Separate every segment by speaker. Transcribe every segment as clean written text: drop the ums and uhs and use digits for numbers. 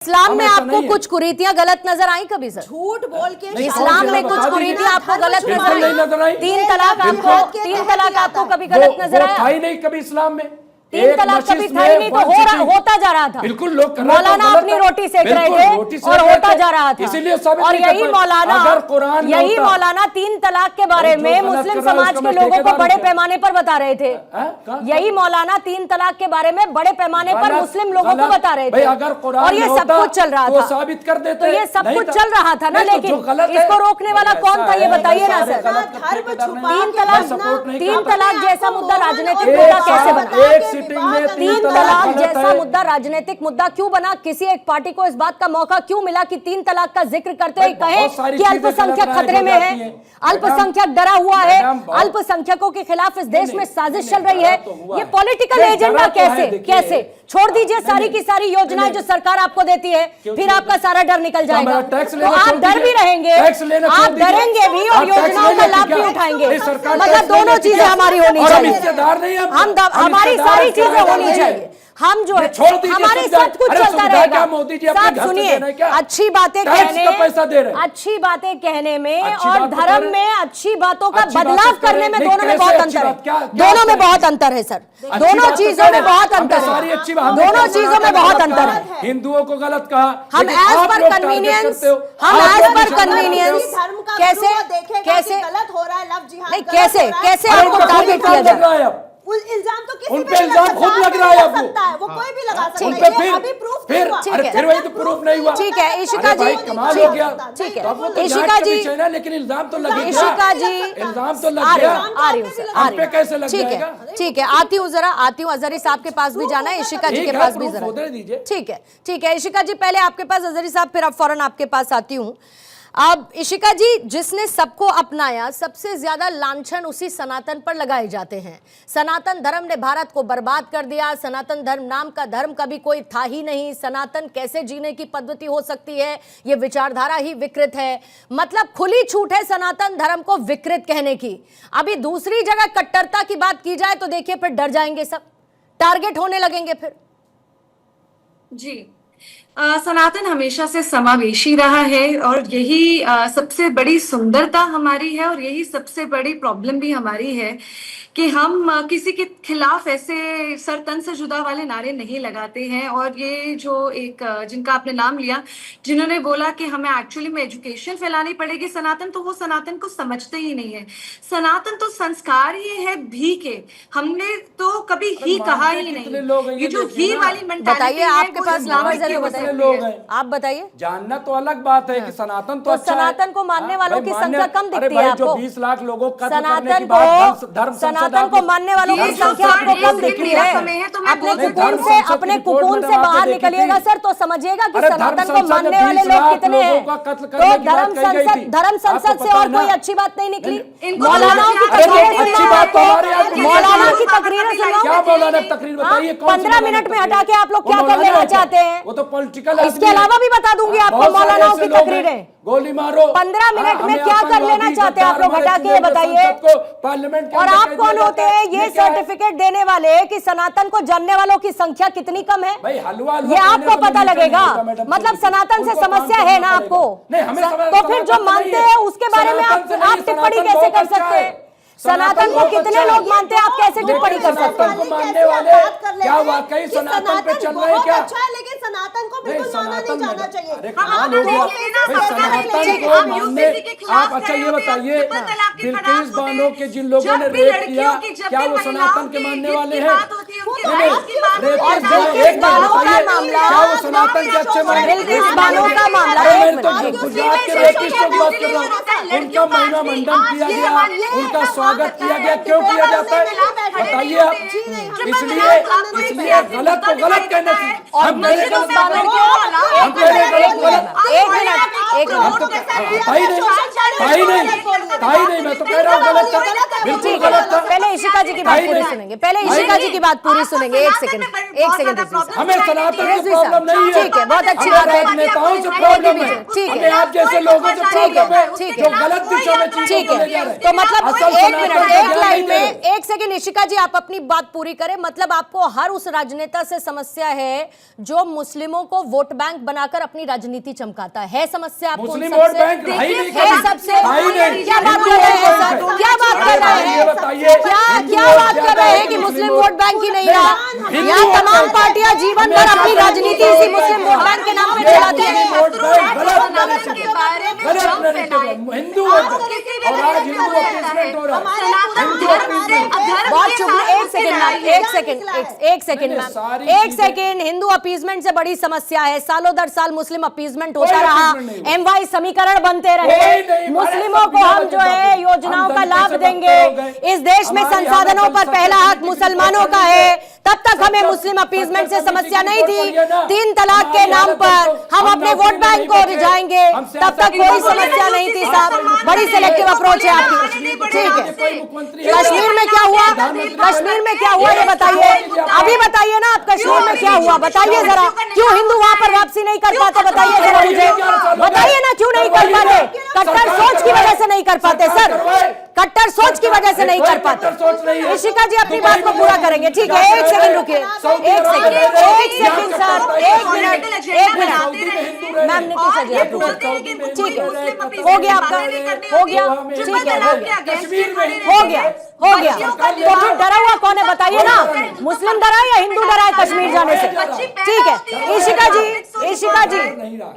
Speaker 1: इस्लाम में आपको कुछ कुरीतियां गलत नजर आई कभी सर?
Speaker 2: झूठ बोल के
Speaker 1: इस्लाम में कुछ कुरीतियां आपको गलत नजर आई? तीन तलाक आपको कभी गलत नजर आया?
Speaker 3: था ही नहीं कभी इस्लाम में।
Speaker 1: तीन तलाक कभी था ही नहीं, तो होता जा रहा था।
Speaker 3: बिल्कुल लोग
Speaker 1: मौलाना अपनी रोटी सेक रहे थे और होता जा रहा था।
Speaker 3: इसीलिए
Speaker 1: और यही मौलाना तीन तलाक के बारे में मुस्लिम समाज के लोगों को बड़े पैमाने पर बता रहे थे। यही मौलाना तीन तलाक के बारे में बड़े पैमाने पर मुस्लिम लोगों को बता रहे थे। और ये सब कुछ चल रहा था,
Speaker 3: साबित कर देते।
Speaker 1: तो ये सब कुछ चल रहा था ना, लेकिन इसको रोकने वाला कौन था ये बताइए ना सर। तीन तलाक जैसा मुद्दा राजनीतिक मुद्दा कैसे बना? तीन तलाक जैसा मुद्दा राजनीतिक मुद्दा क्यों बना? किसी एक पार्टी को इस बात का मौका क्यों मिला कि तीन तलाक का जिक्र करते हुए कहे कि अल्पसंख्यक खतरे में है, अल्पसंख्यक डरा हुआ है, अल्पसंख्यकों के खिलाफ इस देश में साजिश चल रही है? ये पॉलिटिकल एजेंडा कैसे? छोड़ दीजिए सारी की सारी योजनाएं जो सरकार आपको देती है, फिर आपका सारा डर निकल जाएगा। तो आप डर भी रहेंगे, आप डरेंगे भी और योजनाओं का लाभ भी उठाएंगे। मतलब दोनों चीजें हमारी होनी चाहिए, हमारी सारी चीजें होनी चाहिए। हम जो है हमारे सब कुछ चलता रहेगा। साथ सुनिए, अच्छी बातें कहने में और धर्म में अच्छी बातों का बदलाव करने में दोनों में बहुत अंतर है। दोनों में बहुत अंतर है सर, दोनों चीजों में बहुत अंतर है, दोनों चीजों में बहुत अंतर है।
Speaker 3: हिंदुओं को गलत कहा,
Speaker 1: हम एज पर कन्वीनियंस कैसे
Speaker 2: गलत हो रहा है लव जिहाद,
Speaker 1: नहीं कैसे आपको टारगेट किया जाए?
Speaker 2: इल्जाम तो किसी
Speaker 3: उन पे इल्जाम खुद लग रहा है आपको,
Speaker 2: वो कोई भी लगा सकता
Speaker 3: है।
Speaker 2: है, अभी प्रूफ
Speaker 3: फिर वही तो प्रूफ नहीं हुआ।
Speaker 1: ठीक है इशिका जी,
Speaker 3: कमाल हो गया।
Speaker 1: ठीक है
Speaker 3: इशिका जी, लेकिन इल्जाम तो लग गया।
Speaker 1: इशिका जी,
Speaker 3: इल्जाम तो लग गया।
Speaker 1: आ रही हूँ सर,
Speaker 3: पे कैसे लग जाएगा?
Speaker 1: ठीक है आती हूँ अजहरी साहब के पास भी जाना है, इशिका जी के पास भी जरा। ठीक है इशिका जी, पहले आपके पास अजहरी साहब, फिर अब फौरन आपके पास आती हूँ। अब इशिका जी, जिसने सबको अपनाया, सबसे ज्यादा लांछन उसी सनातन पर लगाए जाते हैं। सनातन धर्म ने भारत को बर्बाद कर दिया, सनातन धर्म नाम का धर्म कभी कोई था ही नहीं, सनातन कैसे जीने की पद्धति हो सकती है, ये विचारधारा ही विकृत है। मतलब खुली छूट है सनातन धर्म को विकृत कहने की। अभी दूसरी जगह कट्टरता की बात की जाए तो देखिए फिर डर जाएंगे सब, टारगेट होने लगेंगे फिर।
Speaker 4: जी, सनातन हमेशा से समावेशी रहा है और यही सबसे बड़ी सुंदरता हमारी है और यही सबसे बड़ी प्रॉब्लम भी हमारी है कि हम किसी के खिलाफ ऐसे सर तन से जुदा वाले नारे नहीं लगाते हैं। और ये जो एक जिनका आपने नाम लिया, जिन्होंने बोला कि हमें एक्चुअली में एजुकेशन फैलानी पड़ेगी सनातन, तो वो सनातन को समझते ही नहीं है। सनातन तो संस्कार ही है भी के, हमने तो कभी ही कहा ही नहीं। ये जो ही वाली मेंटालिटी है,
Speaker 1: आपके पास आप बताइए।
Speaker 3: जानना तो अलग बात है कि सनातन तो
Speaker 1: सनातन को मानने वालों की संख्या कम दिखती है आपको।
Speaker 3: 20 लाख लोगों का
Speaker 1: सनातन को मानने वालों की संख्या आपको कम दिख रही है। अपने कुकून से बाहर निकलिएगा सर, तो समझिएगा कि सनातन को मानने वाले लोग कितने हैं। तो धर्म संसद से और कोई अच्छी बात नहीं निकली। मौलानाओं की तकरीरें सुनाओ, 15 मिनट में हटा के आप लोग क्या कर लेना चाहते हैं?
Speaker 3: वो तो पॉलिटिकल,
Speaker 1: इसके अलावा भी बता दूंगी आपको मौलानाओं की तकरीरें।
Speaker 3: गोली मारो,
Speaker 1: 15 मिनट में क्या कर लेना चाहते हैं आप लोग, हटा के बताइए।
Speaker 3: पार्लियामेंट
Speaker 1: और आप कौन होते हैं ये सर्टिफिकेट देने वाले कि सनातन को जानने वालों की संख्या कितनी कम है? ये आपको पता लगेगा। मतलब सनातन से समस्या है ना आपको, तो फिर जो मानते हैं उसके बारे में आप टिप्पणी कैसे कर सकते हैं? सनातन को कितने लोग मानते हैं, आप कैसे टिप्पणी कर सकते हैं?
Speaker 3: मानने वाले क्या वाकई सनातन पे चल रहे हैं क्या?
Speaker 2: अच्छा है, लेकिन सनातन को बिल्कुल माना नहीं जाना चाहिए।
Speaker 3: आप अच्छा ये बताइए, बिल्किस बानो के जिन लोगों ने रेप किया, क्या वो सनातन के मानने वाले हैं?
Speaker 1: बिल्किस बानो का मामला,
Speaker 3: क्या वो सनातन के अच्छे मानने?
Speaker 1: बिल्किस बानो का मामला,
Speaker 3: गुजरात के रेपिस्टों की बात कर रहा हूँ, उनका महिमा मंडन किया गया, उनका स्वागत किया गया। क्यों किया जाता है बताइए आप? इसलिए गलत को गलत कहने से हम
Speaker 1: एक मिनट
Speaker 3: ताई नहीं, मैं तो कह रहा हूँ गलत था, बिल्कुल गलत था।
Speaker 1: पहले इशिका जी की बात पूरी सुनेंगे, पहले इशिका जी की बात पूरी सुनेंगे। एक सेकंड
Speaker 3: हमें सनातन से प्रॉब्लम नहीं है,
Speaker 1: ठीक है, बहुत अच्छी बात है।
Speaker 3: नेताओं से प्रॉब्लम है,
Speaker 1: ठीक है,
Speaker 3: हमें आप जैसे लोगों से प्रॉब्लम है
Speaker 1: ठीक
Speaker 3: जो
Speaker 1: है,
Speaker 3: गलत दिशा में चीजों
Speaker 1: ठीक
Speaker 3: को ले
Speaker 1: है।
Speaker 3: जा रहे हैं।
Speaker 1: तो मतलब
Speaker 3: असल
Speaker 1: एक मिनट,
Speaker 3: सनातन
Speaker 1: एक
Speaker 3: ज्ञान
Speaker 1: लाइन
Speaker 3: नहीं दे
Speaker 1: में, एक सेकंड इशिका जी आप अपनी बात पूरी करें। मतलब आपको हर उस राजनेता से समस्या है जो मुस्लिमों को वोट बैंक बनाकर अपनी राजनीति चमकाता है समस्या आपको?
Speaker 3: मुस्लिम वोट बैंक है ही नहीं,
Speaker 1: है सबसे।
Speaker 3: नहीं।
Speaker 1: क्या बात कर रहे हैं सर, क्या बात कर रहे हैं, क्या बात कर रहे हैं कि मुस्लिम वोट बैंक ही नहीं रहा? यहाँ तमाम पार्टियां जीवन भर अपनी राजनीति इसी मुस्लिम वोट बैंक के नाम पे चलाती है।
Speaker 3: हिंदू और आज हिंदू अपीसमेंट हो रहा है।
Speaker 1: बहुत चुप, एक सेकंड। हिंदू अपीजमेंट से बड़ी समस्या है, सालों दर साल मुस्लिम अपीजमेंट होता रहा, MY समीकरण बनते रहे, मुस्लिमों को हम जो है योजनाओं का लाभ देंगे, इस देश में संसाधनों पर पहला हक मुसलमानों का है, तब तक हमें मुस्लिम अपीजमेंट से समस्या नहीं थी। 3 तलाक के नाम पर हम अपने वोट बैंक को रिझाएंगे, तब तक कोई समस्या नहीं थी साहब। बड़ी सिलेक्टिव अप्रोच है आपकी, ठीक है। कश्मीर में क्या हुआ, कश्मीर में क्या हुआ ये बताइए, अभी बताइए ना आप, कश्मीर में क्या हुआ बताइए जरा। क्यों हिंदू वहां पर वापसी नहीं कर पाते, बताइए जरा मुझे, बताइए ना क्यों नहीं कर पाते? कट्टर सोच की वजह से नहीं कर पाते सर, कट्टर सोच की वजह से नहीं कर पाते। इशिका जी अपनी बात को पूरा करेंगे, ठीक है। एक सेकंड रुकिए, एक सेकंड सर, एक मिनट मैम नितिशा जी आप रुकिए, ठीक है, हो गया आपका, हो गया, ठीक है, हो गया। तो फिर डरा हुआ कौन है बताइए ना, मुस्लिम डरा है या हिंदू डरा है कश्मीर जाने से? ठीक है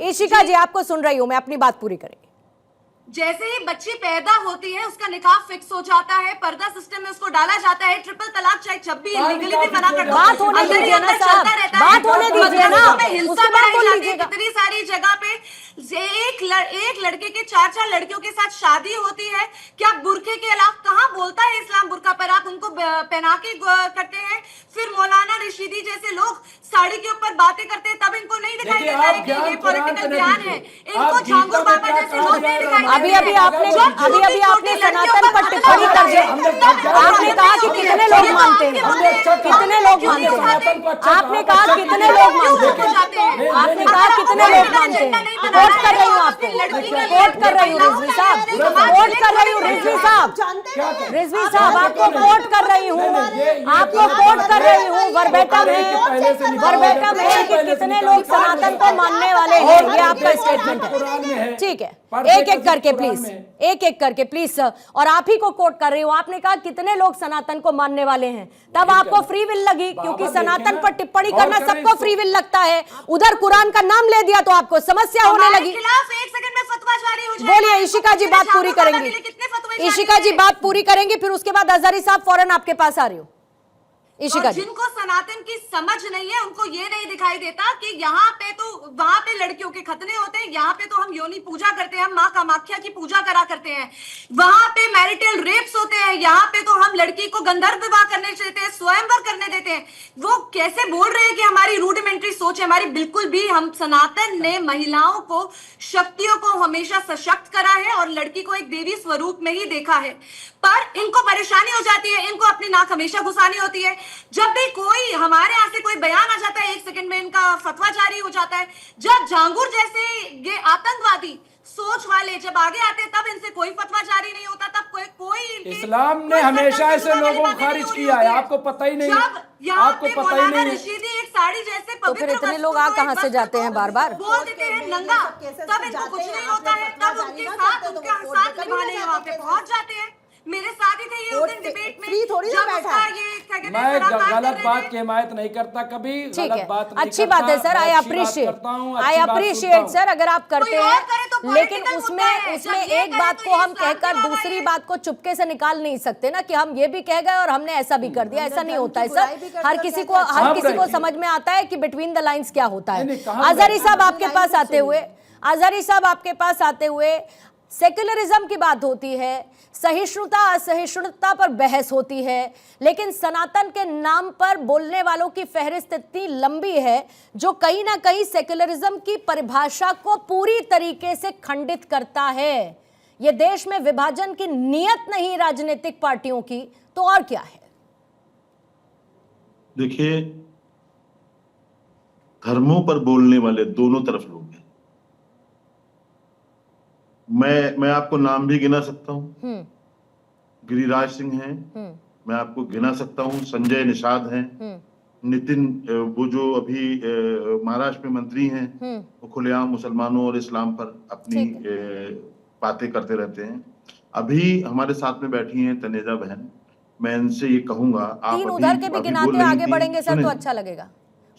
Speaker 1: इशिका जी आपको सुन रही हूँ मैं, अपनी बात पूरी करेंगे।
Speaker 4: जैसे ही बच्ची पैदा होती है उसका निकाह फिक्स हो जाता है, पर्दा सिस्टम में उसको डाला जाता है, ट्रिपल तलाक चाहे जब भी लीगली भी मना कर दो,
Speaker 1: बात होने दीजिए ना साहब, बात होने दीजिए ना,
Speaker 4: हिंसा बढ़ाई जाती है। कितनी सारी जगह पे एक लड़के के 4 लड़कियों के साथ शादी होती है। क्या बुरखे के अलावा कहाँ बोलता है इस्लाम बुरका पर आप उनको पहना के करते हैं? फिर मौलाना रशीदी जैसे लोग साड़ी के ऊपर बातें करते हैं, तब इनको नहीं दिखाई देता है कि ये पॉलिटिकल ज्ञान है। इनको झांगुर बाबा जैसे लोग नहीं दिखाई देते।
Speaker 1: अभी आपने सनातन पर टिप्पणी कर दी, आपने कहा कि कितने लोग मानते हैं, कितने लोग मानते हैं, आपने कहा कितने लोग मानते हैं, आपने कहा कितने लोग मानते हैं। कोट कर रही हूँ आपको, कोट कर रही हूँ रिजवी साहब, कोट कर रही हूँ रिजवी साहब, रिजवी साहब आपको कोट कर रही हूँ, आपको कोट कर रही हूँ। वर्बेटम है कि कितने लोग सनातन को मानने वाले हैं, ये आपका स्टेटमेंट है, ठीक है। एक एक करके प्लीज सर, और आप ही को कोट कर रही हूँ। आपने कहा कितने लोग सनातन को मानने वाले हैं, तब आपको फ्री विल लगी, क्योंकि सनातन पर टिप्पणी करना सबको फ्री विल लगता है। उधर कुरान का नाम ले दिया तो आपको समस्या होने लगी।
Speaker 4: एक सेकंड में फतवा जारी हो जाएगा।
Speaker 1: बोलिए इशिका जी बात पूरी करेंगी, इशिका जी बात पूरी करेंगी, फिर उसके बाद अजहरी साहब फौरन आपके पास आ रही हूँ। इशिका जी,
Speaker 4: जिनको सनातन की समझ नहीं है उनको ये नहीं दिखाई देता कि यहाँ पे तो वहां पे लड़कियों के खतने होते हैं, यहाँ पे तो हम योनि पूजा करते हैं, हम माँ कामाख्या की पूजा करा करते हैं। वहां पे मैरिटल रेप्स होते हैं, यहाँ पे तो हम लड़की को गंधर्व विवाह करने देते हैं, स्वयंवर करने देते हैं। वो कैसे बोल रहे हैं कि हमारी रूडिमेंट्री सोच है? हमारी बिल्कुल भी, हम सनातन ने महिलाओं को, शक्तियों को हमेशा सशक्त करा है और लड़की को एक देवी स्वरूप में ही देखा है। पर इनको परेशानी हो जाती है, इनको अपनी नाक हमेशा घुसानी होती है। जब भी कोई हमारे यहाँ से कोई बयान आ जाता है, 1 सेकंड में इनका फतवा जारी हो जाता है। जब झांगुर जैसे ये आतंकवादी सोच वाले जब आगे आते हैं, तब इनसे कोई फतवा जारी नहीं होता, तब कोई
Speaker 3: इस्लाम ने हमेशा ऐसे लोगों को खारिज किया है, आपको पता ही नहीं, आपको पता ही नहीं।
Speaker 4: रशीदी एक साड़ी जैसे
Speaker 1: तो फिर इतने लोग आ कहाँ से जाते हैं बार बार?
Speaker 4: बोल देते हैं नंगा, तब इनको कुछ नहीं होता है, तब उनके साथ निभाने वहां पे पहुंच जाते हैं। मेरे साथ ही थे ये उस दिन डिबेट में, जब उसका ये
Speaker 3: मैं गलत बात की हिमायत नहीं करता कभी, गलत बात नहीं
Speaker 1: अच्छी बात है सर, आई अप्रिशिएट सर अगर आप करते हैं, लेकिन उसमें एक बात को हम कहकर दूसरी बात को चुपके से निकाल नहीं सकते ना, कि हम ये भी कह गए और हमने ऐसा भी कर दिया। ऐसा नहीं होता है सर, हर किसी को समझ में आता है कि बिटवीन द लाइंस क्या होता है। अजहरी साहब आपके पास आते हुए सेक्युलरिज्म की बात होती है, सहिष्णुता असहिष्णुता पर बहस होती है, लेकिन सनातन के नाम पर बोलने वालों की फहरिस्त इतनी लंबी है जो कहीं ना कहीं सेक्युलरिज्म की परिभाषा को पूरी तरीके से खंडित करता है। ये देश में विभाजन की नीयत नहीं राजनीतिक पार्टियों की, तो और क्या है?
Speaker 5: देखिए, धर्मों पर बोलने वाले दोनों तरफ लोग हैं। मैं आपको नाम भी गिना सकता हूं। गिरिराज सिंह हैं, मैं आपको गिना सकता हूं, संजय निषाद हैं, नितिन वो जो अभी महाराष्ट्र में मंत्री हैं, वो खुलेआम मुसलमानों और इस्लाम पर अपनी बातें करते रहते हैं। अभी हमारे साथ में बैठी हैं तनेजा बहन, मैं इनसे ये कहूंगा, आप
Speaker 1: तीन उधर के भी गिनाते आगे बढ़ेंगे सर तो अच्छा लगेगा।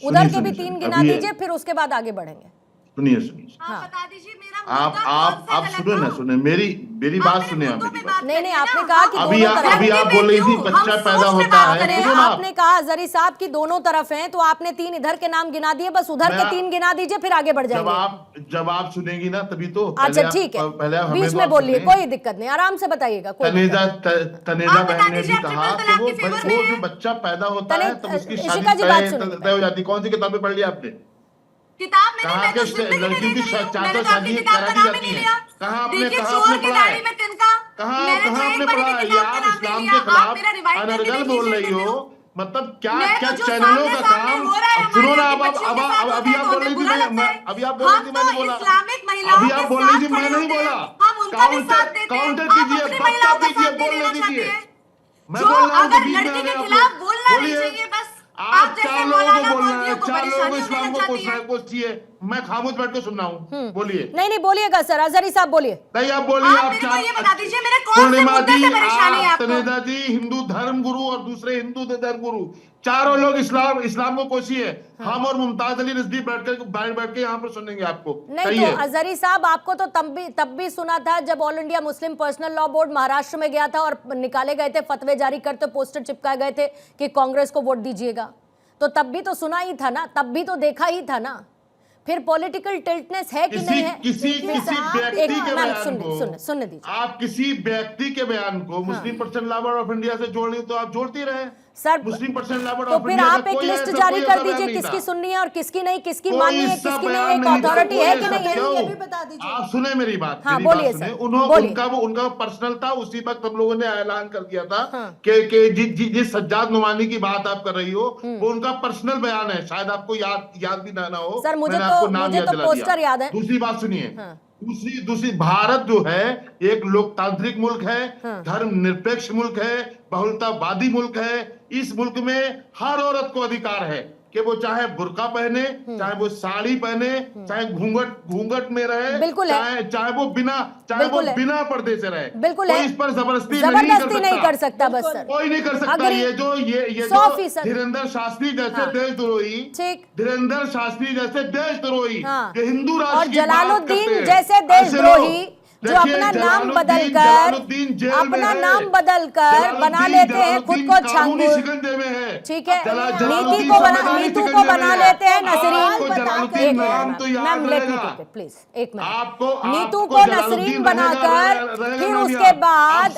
Speaker 1: उधर के भी तीन गिना दीजिए, फिर उसके बाद आगे बढ़ेंगे।
Speaker 5: सुनिए
Speaker 1: हाँ।
Speaker 4: बता दीजिए मेरा
Speaker 5: आप सुनो ना, सुने मेरी बात सुने आप मेरी बात।
Speaker 1: नहीं, आपने कहा कि
Speaker 5: अभी
Speaker 1: दोनों तरफ
Speaker 5: अभी आप बोल रही थी बच्चा पैदा होता है, सुनो ना आप।
Speaker 1: आपने कहा जरी साहब की दोनों तरफ हैं, तो आपने तीन इधर के नाम गिना दिए, बस उधर के तीन गिना दीजिए, फिर आगे बढ़ जाएंगे।
Speaker 5: जब आप सुनेंगी ना तभी तो।
Speaker 1: अच्छा ठीक है, बीच में बोलिए, कोई दिक्कत नहीं, आराम से बताइएगा।
Speaker 5: तनेजा बहन ने भी कहा कि वो जो बच्चा पैदा होता है तो उसकी शादी तय हो जाती है। कौन सी किताबें पढ़ ली आपने?
Speaker 4: किताब मैंने
Speaker 5: कहाँ के लड़कियों की चाचा शादी करा दी जाती है? कहाँ आपने पढ़ा है? कहाँ आपने पढ़ा है? ये आप इस्लाम के खिलाफ अनर्गल बोल रही हो, मतलब क्या चैनलों का काम। सुनो ना, अभी आप बोल रही थी, अभी आप बोल रही थी, मैं नहीं बोला। अभी आप बोल रही थी, मैं नहीं बोला। काउंटर कीजिए, बक्का कीजिए, बोलने दीजिए। मैं बोल रहा हूँ कि बीच में आने आप बोलिए। आप चार लोगों को बोलना है, चार लोगों को इस्लाम को कोसना है। मैं खामोश बैठ के सुन रहा हूँ, बोलिए।
Speaker 1: नहीं बोलिएगा सर, अजहरी साहब बोलिए।
Speaker 5: नहीं आप बोलिए। आप
Speaker 4: मेरे को ये बता दीजिए मेरे कौन से मुद्दे से परेशानी है आपको?
Speaker 5: तनेजा जी हिंदू धर्म गुरु और दूसरे हिंदू धर्म गुरु, चारों लोग इस्लाम को कोसिए। हम और मुमताज अली रिजवी बैठ के यहाँ पर सुनेंगे आपको।
Speaker 1: नहीं तो अजहरी साहब, आपको तो तब भी सुना था जब all India Muslim personal law board Maharashtra में गया था और निकाले गए थे, फतवे जारी करते पोस्टर चिपकाए गए थे कि कांग्रेस को वोट दीजिएगा, तो तब भी तो सुना ही था ना, तब भी तो देखा ही था ना। फिर पॉलिटिकल टिल्टनेस है कि नहीं है?
Speaker 5: किसी व्यक्ति के बयान को
Speaker 1: सुनने दीजिए।
Speaker 5: आप किसी व्यक्ति के बयान को Muslim personal law board of India से जोड़ ली तो आप जोड़ती रहे
Speaker 1: sir.
Speaker 5: Muslim personal law board
Speaker 1: तो
Speaker 5: ऑफ
Speaker 1: फिर
Speaker 5: इंडिया
Speaker 1: आप एक लिस्ट जारी कर दीजिए, किसकी सुननी है और किसकी नहीं, किसकी माननी है, किसकी नहीं, एक अथॉरिटी है कि नहीं है,
Speaker 2: ये भी बता दीजिए।
Speaker 5: आप सुने मेरी बात।
Speaker 1: हाँ, बोलिए सर,
Speaker 5: उनका पर्सनल था, उसी वक्त हम लोगों ने ऐलान कर दिया था कि जिस सज्जाद नुमानी की बात आप कर रही हो वो उनका पर्सनल बयान है, शायद आपको याद भी ना हो।
Speaker 1: सर मुझे तो पोस्टर याद है।
Speaker 5: दूसरी बात सुनिए, दूसरी भारत जो है एक लोकतांत्रिक मुल्क है, धर्मनिरपेक्ष मुल्क है, बहुलतावादी मुल्क है। इस मुल्क में हर औरत को अधिकार है कि वो चाहे बुर्का पहने, चाहे वो साड़ी पहने, चाहे घूंघट में रहे, चाहे वो बिना पर्दे से रहे।
Speaker 1: बिल्कुल
Speaker 5: कोई इस पर जबरदस्ती
Speaker 1: नहीं कर सकता। बस सर
Speaker 5: कोई नहीं कर सकता। ये जो धीरेन्द्र शास्त्री जैसे देशद्रोही, धीरेन्द्र शास्त्री जैसे देशद्रोही, जो हिंदू राष्ट्र
Speaker 1: और जलालुद्दीन जैसे देशद्रोही जो अपना नाम बदलकर बना लेते हैं खुद को छांगुर, ठीक है, नीतू को बना लेते हैं Nasreen. Ma'am let me take it please, एक मिनट। नीतू को नसरीन बनाकर फिर उसके बाद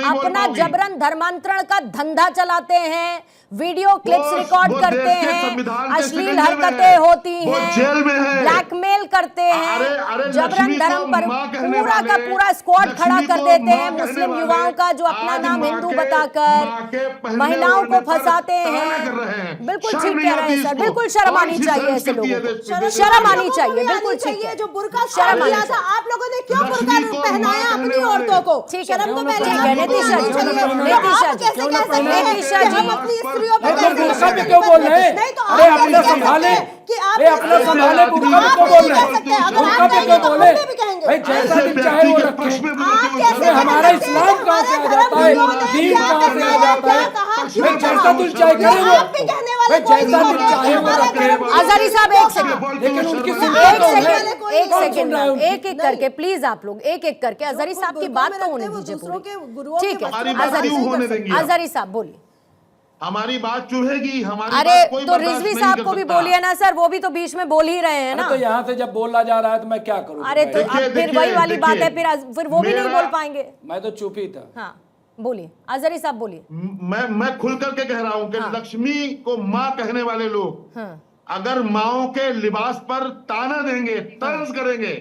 Speaker 1: अपना जबरन धर्मांतरण का धंधा चलाते हैं, वीडियो क्लिप्स रिकॉर्ड करते हैं, अश्लील हरकतें होती हैं, ब्लैकमेल करते हैं, जबरन धर्म पर पूरा का पूरा स्क्वाड खड़ा कर देते हैं मुस्लिम युवाओं का, जो अपना नाम हिंदू बताकर महिलाओं को फंसाते हैं। बिल्कुल ठीक कह रहे हैं सर, बिल्कुल शर्म आनी चाहिए ऐसे लोगों को, शर्म आनी चाहिए, बिल्कुल ठीक है।
Speaker 2: जो बुर्का शर्म आया था, आप लोगों ने क्यों बुर्का पहनाया अपनी औरतों को? शर्म तो पहले
Speaker 1: नीतीशा जी
Speaker 3: बुर्का पे क्यों बोल रहे हैं? अरे अपना संभाले, अपना संभाले, बुर्का पे क्यों बोल रहे हैं? बुर्का पे क्यों बोले? भाई जैसा दिल चाहे वो रखे। हमारा इस्लाम कहाँ से आ जाता है, दीन कहाँ से आ जाता है? भाई जैसा दिल चाहे करे वो, भाई जैसा दिल चाहे वो रखे।
Speaker 1: अजहरी साहब एक सेकंड,
Speaker 3: लेकिन उनकी
Speaker 1: एक एक करके प्लीज आप लोग एक एक करके अजहरी साहब की बात तो होने दीजिए पूरी, ठीक है? अजहरी साहब बोलिए।
Speaker 5: हमारी बात चुभेगी, हमारी
Speaker 1: अरे
Speaker 5: बात कोई
Speaker 1: तो रिजवी साहब को भी बोलिए ना सर, वो भी तो बीच में बोल ही रहे हैं ना।
Speaker 3: तो यहाँ से जब बोला जा रहा है तो मैं क्या करूँ?
Speaker 1: अरे तो अब फिर वही वाली बात है, फिर वो भी नहीं बोल पाएंगे।
Speaker 3: मैं तो चुप ही था।
Speaker 1: हाँ बोलिए अजहरी साहब बोलिए।
Speaker 5: मैं खुल करके कह रहा हूँ कि लक्ष्मी को माँ कहने वाले लोग अगर माओ के लिबास पर ताना देंगे, तर्ज करेंगे,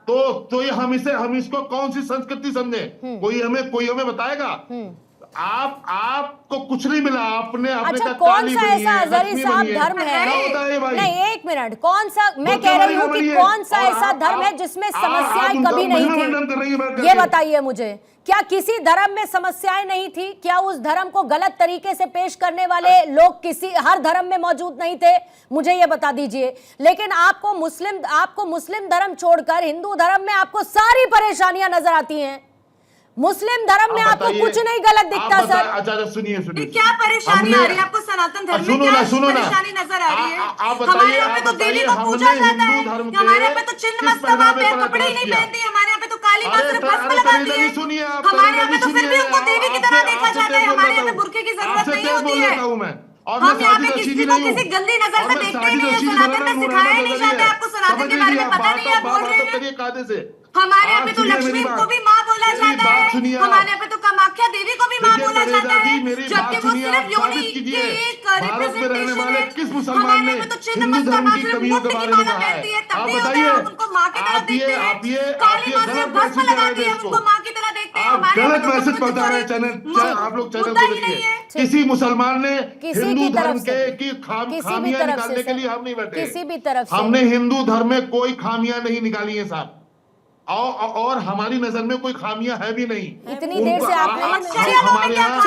Speaker 5: तो ये हम इसको कौन सी संस्कृति समझे? कोई हमें बताएगा? आपको कुछ नहीं मिला, आपने अपने
Speaker 1: अच्छा, कौन सा ऐसा अजहरी साहब धर्म है? नहीं, एक मिनट, कौन सा, मैं कह रही हूँ कि कौन सा ऐसा धर्म है जिसमें समस्याएं कभी नहीं थी? ये बताइए मुझे, क्या किसी धर्म में समस्याएं नहीं थी? क्या उस धर्म को गलत तरीके से पेश करने वाले लोग हर धर्म में मौजूद नहीं थे? मुझे ये बता दीजिए। लेकिन आपको मुस्लिम धर्म छोड़कर हिंदू धर्म में आपको सारी परेशानियां नजर आती हैं। मुस्लिम धर्म में आपको कुछ नहीं गलत दिखता सर।
Speaker 5: अच्छा, सुनिए
Speaker 4: क्या परेशानी आ रही है आपको? सनातन धर्म में क्या परेशानी नजर आ रही है? हमारे यहाँ पे तो देवी को पूजा जाता है, हमारे यहाँ पे तो चिन्ह मस्तक आप कपड़े ही नहीं पहनते, हमारे यहाँ पे तो काली माँ सिर्फ भस्म लगाती है, हमारे यहाँ पे तो फिर भी उनको देवी की तरह देखा जाता है, हमारे यहाँ पे बुर्के की जरूरत नहीं होती है। हम यहाँ पे किसी को किसी गंदी नजर से देखते ही नहीं है। सनातन में सिखाया नहीं जाता है, आपको सनातन के बारे में पता नहीं है, आप बोल रहे हैं। हमारे यहाँ पे तो लक्ष्मी को भी माँ बोला जाता है, हमारे यहाँ पे तो कामाख्या देवी को भी माँ बोला जाता है, जबकि वो सिर्फ योनि की एक रिप्रेजेंटेशन है। हमारे यहाँ पे तो चिन्ह मस्तक सिर्फ मूर्ति की माला पहनती है, तब भी होता है, हम उनको माँ की तरह देखते हैं। काली माँ सिर्फ भस्म लगाती है, हम उनको माँ की तरह देखते हैं।
Speaker 5: गलत मैसेज पहुंचा रहे हैं आप लोग चैनल पे देखिए। किसी मुसलमान ने हिंदू धर्म की खामियां निकालने के लिए हम नहीं बैठे,
Speaker 1: किसी भी तरफ से
Speaker 5: हमने हिंदू धर्म में कोई खामियां नहीं निकाली है साहब, और हमारी नजर में कोई खामियां है भी नहीं।
Speaker 1: इतनी देर से आपने
Speaker 5: हमारे यहाँ